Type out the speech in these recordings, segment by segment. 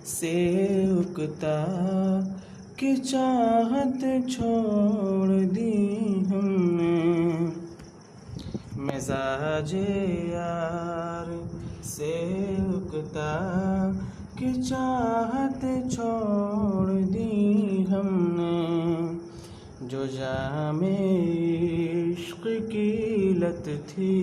سے اکتا کہ چاہت چھوڑ دی ہم نے، مزاج یار سے اکتا کہ چاہت چھوڑ دی ہم نے، جو جام عشق کی لت تھی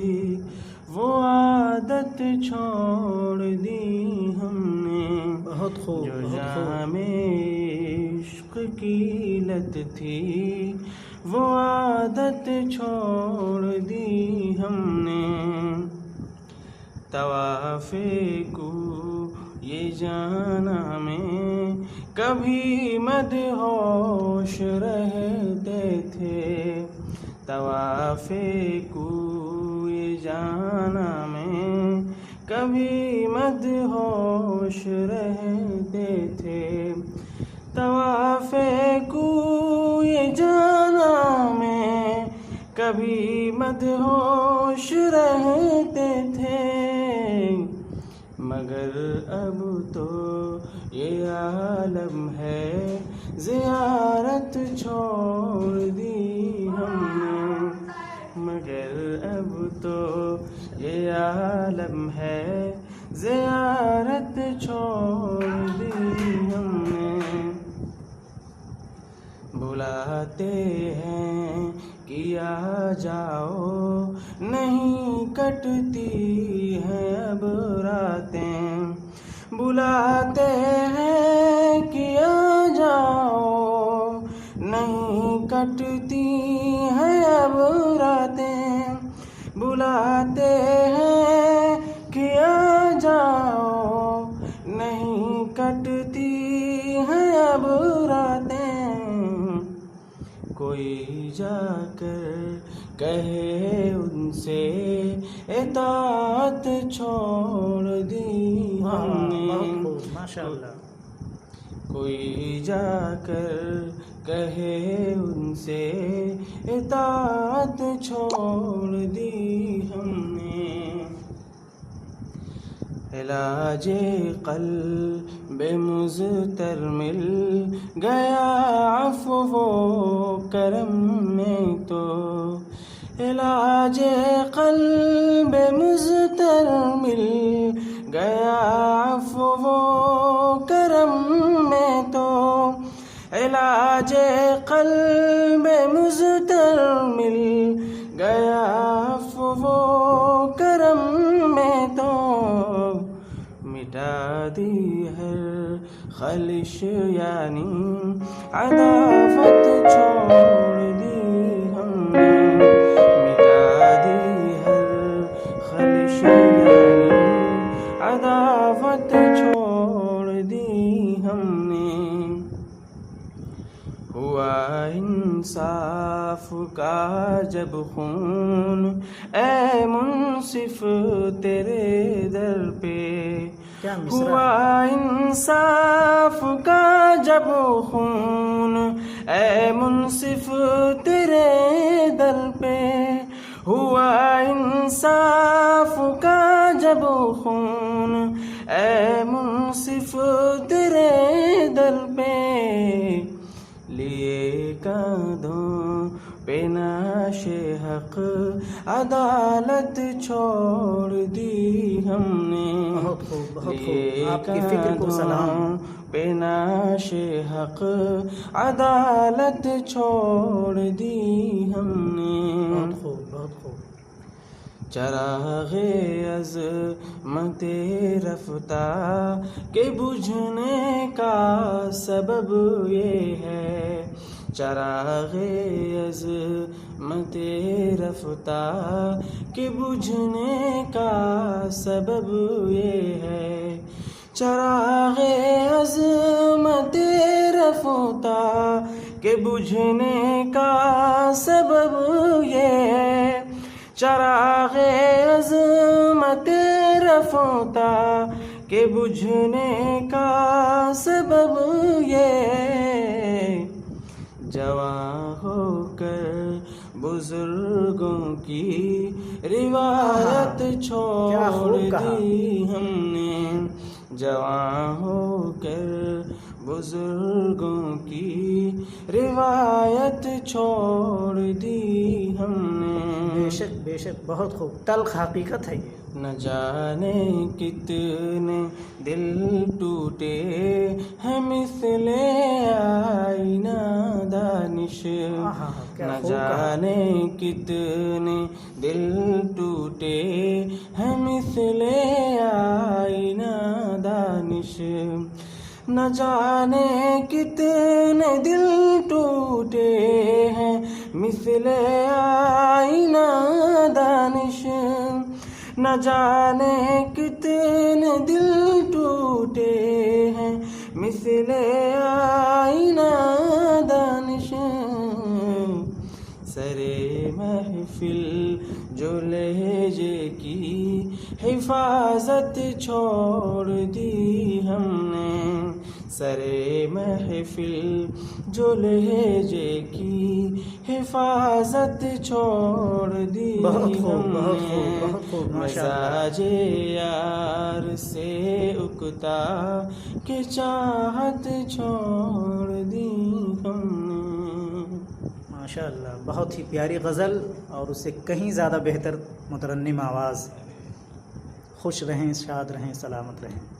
وہ عادت چھوڑ دی ہم نے، بہت خوب، جو بہت خوب۔ جام عشق کی لت تھی وہ عادت چھوڑ دی ہم نے، طواف کو یہ جانا میں کبھی مدہوش رہتے تھے، طواف کو یہ جانا میں کبھی مدہوش رہتے تھے، طواف کو یہ جانا میں کبھی مدہوش رہتے تھے، مگر اب تو یہ عالم ہے زیارت چھوڑ دی ہم نے، مگر اب تو یہ عالم ہے زیارت چھوڑ دی ہم نے، بلاتے ہیں کہ آ جاؤ نہیں کٹتی ہیں اب راتیں، بلاتے ہیں کہ آ جاؤ نہیں کٹتی ہیں اب راتیں، بلاتے ہیں کہ آ جاؤ نہیں کٹتی ہیں اب راتیں، کوئی جا کر کہے ان سے اطاعت چھوڑ دی ہم نے، ماشاء اللہ، کوئی جا کر کہے ان سے اطاعت چھوڑ دی ہم نے، علاج قلب مضطر مل گیا عفو و کرم میں تو، علاج قلب مضطر مل گیا عفو و کرم میں تو، علاج قلب مضطر مل گیا عفو و کرم میں تو، مٹا دی ہر خلش یعنی عداوت چھوڑ دی ہم نے، مٹا دی ہر خلش یعنی عداوت چھوڑ دی ہم نے، ہوا انصاف کا جب خون اے منصف تیرے در پہ، ہوا انصاف کا جب خون اے منصف تیرے در پہ، ہوا انصاف کا جب خون اے منصف تیرے در پہ، لیے کاندھوں پہ نعش حق عدالت چھوڑ دی ہم نے، بہت خوب، بہت لیے خوب، آپ کی فکر کو سلام۔ کاندھوں پہ نعش حق عدالت چھوڑ دی ہم نے، بہت خوب، بہت خوب، چراغ عظمت رفتہ کے بجھنے کا سبب یہ ہے، چراغ عظمت رفتہ کے بجھنے کا سبب یہ ہے، چراغ عظمت رفتہ کے بجھنے کا سبب یہ ہے، چراغ عظمت رفتہ کے بجھنے کا سبب یہ، جوان ہو کر بزرگوں کی روایت چھوڑ دی ہم نے، جوان ہو کر بزرگوں کی روایت چھوڑ دی ہم نے. بے شک بہت خوب. تلخ حقیقت ہے یہ. نہ جانے کتنے دل ٹوٹے ہیں مثل آئینہ دانش. نہ جانے کتنے دل ٹوٹے ہیں مثل آئینہ دانش. نہ جانے کتنے دل ٹوٹے ہیں مثل آئینہ دانش. نہ جانے کتنے دل ٹوٹے ہیں مثل آئینہ دانش. سرے محفل جو لہجے کی حفاظت چھوڑ دی ہم نے. سرے محفل جو لہجے کی حفاظت چھوڑ دی ہم نے. مزاج یار سے اکتا کہ چاہت چھوڑ دی ہم نے. ماشاء اللہ، بہت ہی پیاری غزل اور اس سے کہیں زیادہ بہتر مترنم آواز. خوش رہیں، شاد رہیں، سلامت رہیں.